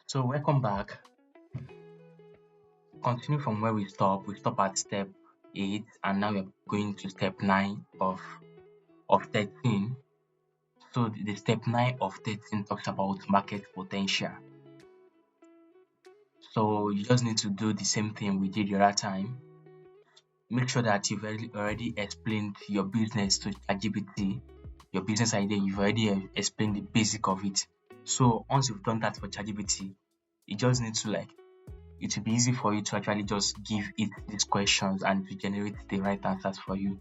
So welcome back. Continue from where we stop. We stop at step 8 and now we're going to step 9 of 13. So the step 9 of 13 talks about market potential. So you just need to do the same thing we did the other time. Make sure that you've already explained your business to ChatGPT, your business idea. You've already explained the basic of it. So once you've done that for ChatGPT, you just need to it will be easy for you to actually just give it these questions and to generate the right answers for you.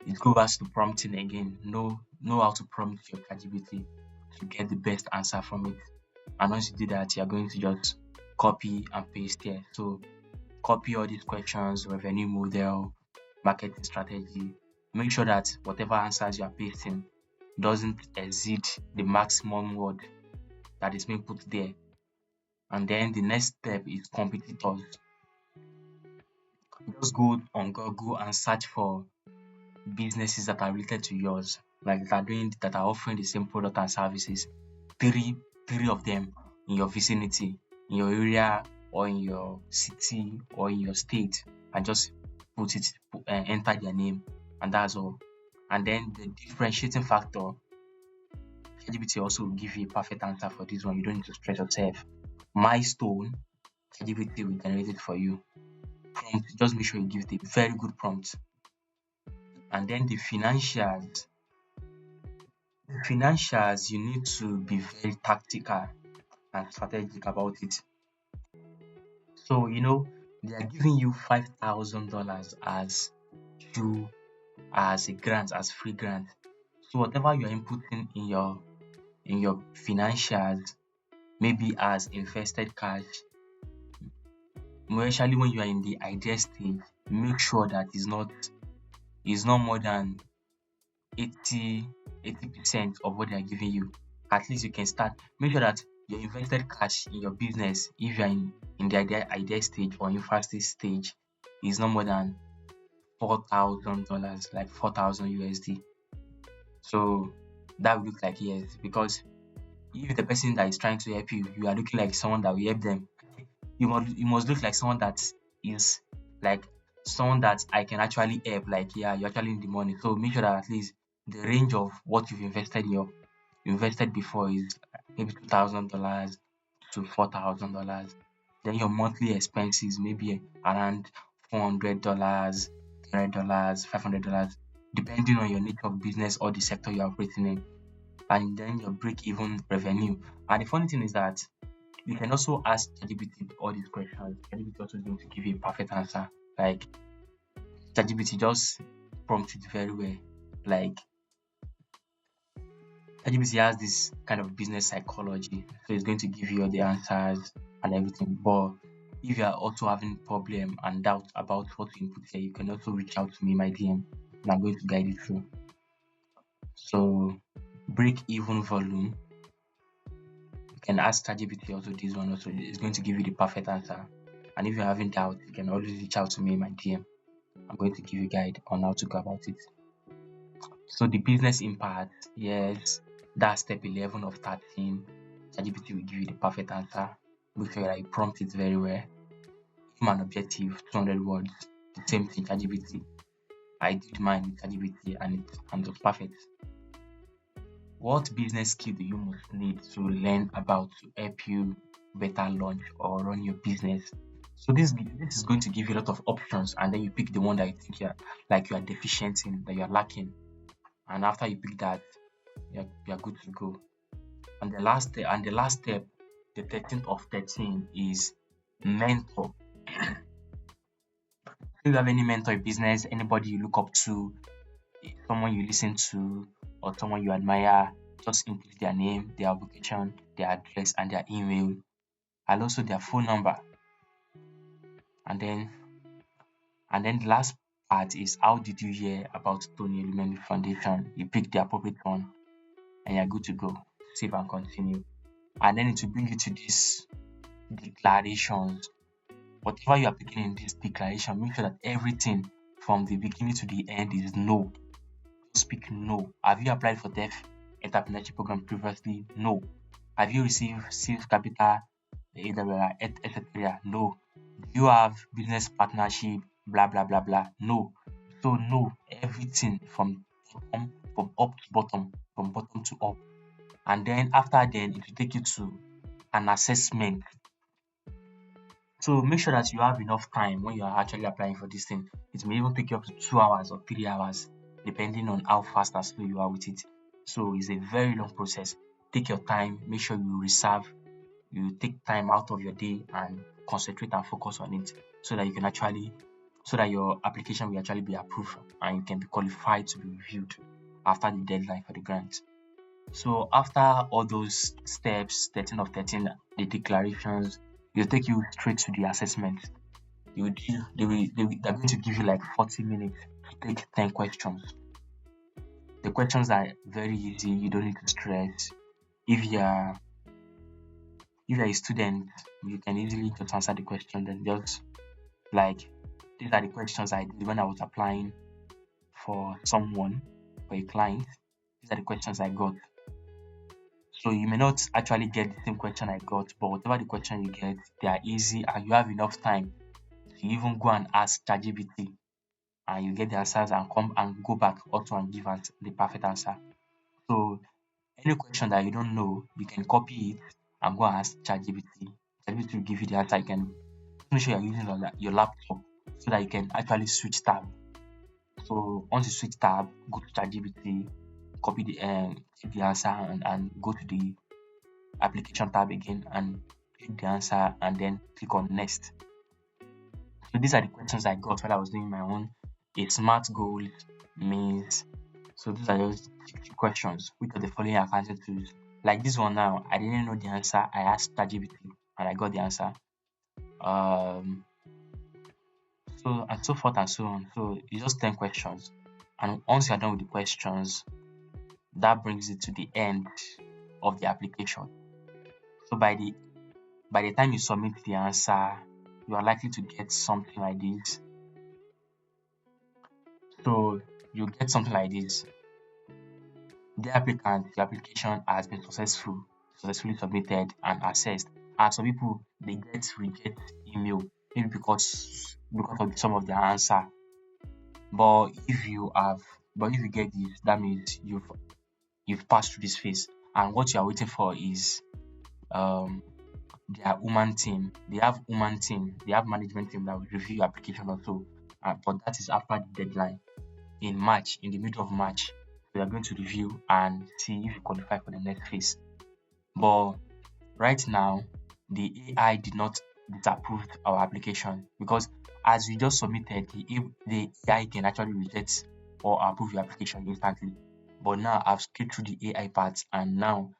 It goes back to prompting again. Know how to prompt your ChatGPT to get the best answer from it. And once you do that, you're going to just copy and paste here. So copy all these questions, revenue model, marketing strategy. Make sure that whatever answers you are pasting doesn't exceed the maximum word that is being put there. And then the next step is competitors. Just go on Google and search for businesses that are related to yours, like that are offering the same product and services. Three of them in your vicinity, in your area, or in your city, or in your state, and just enter their name, and that's all. And then the differentiating factor, ChatGPT also will give you a perfect answer for this one. You don't need to stress yourself. Milestone, ChatGPT will generate it for you. Prompt, just make sure you give it a very good prompt. And then the financials, you need to be very tactical and strategic about it. So they are giving you $5,000 as a grant, as free grant. So whatever you are inputting in your financials, maybe as invested cash, especially when you are in the idea stage, make sure that it's not more than 80% of what they are giving you. At least you can start. Make sure that your invested cash in your business, if you are in the idea stage or infancy stage, is not more than $4,000, like 4,000 USD. So that would look like yes, because if the person that is trying to help you, you are looking like someone that will help them. You must look like someone that is like someone that I can actually help. Like, yeah, you're actually in the money. So make sure that at least the range of what you've invested before is maybe $2,000 to $4,000. Then your monthly expenses maybe around $400, $300, $500, depending on your nature of business or the sector you're operating in. And then your break-even revenue. And the funny thing is that you can also ask ChatGPT all these questions. ChatGPT also is going to give you a perfect answer. Like, ChatGPT just prompts it very well. Like, ChatGPT has this kind of business psychology, so it's going to give you all the answers and everything. But if you are also having problem and doubt about what to input here, you can also reach out to me in my DM, and I'm going to guide you through. So, break-even volume. You can ask ChatGPT also this one also. It's going to give you the perfect answer. And if you're having doubt, you can always reach out to me in my DM. I'm going to give you a guide on how to go about it. So the business impact, yes, that's step 11 of 13. ChatGPT will give you the perfect answer. Make sure that you prompt it very well. Give an objective, 200 words. The same thing, ChatGPT. I did mine with ChatGPT and it was perfect. What business skill do you most need to learn about to help you better launch or run your business? So this is going to give you a lot of options, and then you pick the one that you think you are deficient in, that you are lacking. And after you pick that, you're good to go. And the last step, the 13th of 13, is mentor. If you have any mentor in business, anybody you look up to, someone you listen to, or someone you admire, just include their name, their location, their address, and their email, and also their phone number. And then the last part is, how did you hear about Tony Elumelu Foundation? You pick the appropriate one, and you're good to go. Save and continue. And then it will bring you to these declarations. Whatever you are picking in this declaration, make sure that everything from the beginning to the end is no. Speak no. Have you applied for TEF Entrepreneurship Program previously? No. Have you received Sales Capital etc. No. Do you have business partnership? Blah blah blah blah. No. So no, everything from up to bottom, from bottom to up. And then after then it will take you to an assessment. So make sure that you have enough time when you are actually applying for this thing. It may even take you up to 2 hours or 3 hours, depending on how fast and slow you are with it. So it's a very long process. Take your time, make sure you take time out of your day and concentrate and focus on it so that your application will actually be approved and you can be qualified to be reviewed after the deadline for the grant. So after all those steps, 13 of 13, the declarations, will take you straight to the assessment. They're going to give you like 40 minutes to take 10 questions. The questions are very easy, you don't need to stress. If you're a student, you can easily just answer the question. Then just like these are the questions I did when I was applying for a client. These are the questions I got. So you may not actually get the same question I got, but whatever the question you get, they are easy and you have enough time to even go and ask ChatGPT and you get the answers and come and go back also and give us the perfect answer. So any question that you don't know, you can copy it and go and ask ChatGPT. ChatGPT will give you the answer. You can make sure you're using your laptop so that you can actually switch tab. So once you switch tab, go to ChatGPT, copy the answer and go to the application tab again and click the answer and then click on next. So these are the questions I got while I was doing my own. A SMART goal means, so these are just questions. Which of the following accounting tools? Like this one now, I didn't know the answer. I asked ChatGPT and I got the answer. So and so forth and so on. So it's just 10 questions. And once you're done with the questions, that brings it to the end of the application. So by the time you submit the answer, you are likely to get something like this. So you get something like this. The application has been successfully submitted and assessed. And some people they get reject email maybe because of some of their answer. But if you get this, that means you've passed through this phase. And what you are waiting for is their human team. They have management team that will review your application also. But that is after the deadline in the middle of March. We are going to review and see if you qualify for the next phase. But right now, the AI did not disapprove our application because as we just submitted, the AI can actually reject or approve your application instantly. But now I've skipped through the AI part and now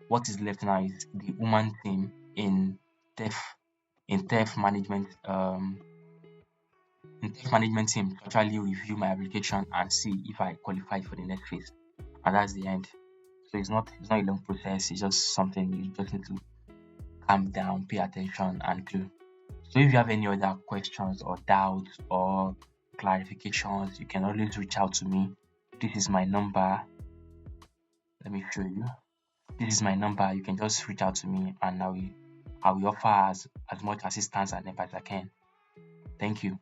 what is left now is the human team in TEF management team to actually review my application and see if I qualify for the next phase. And that's the end. So it's not a long process, it's just something you just need to calm down, pay attention and do. So if you have any other questions or doubts or clarifications, you can always reach out to me. This is my number. Let me show you. This is my number. You can just reach out to me and I will offer as much assistance and help as I can. Thank you.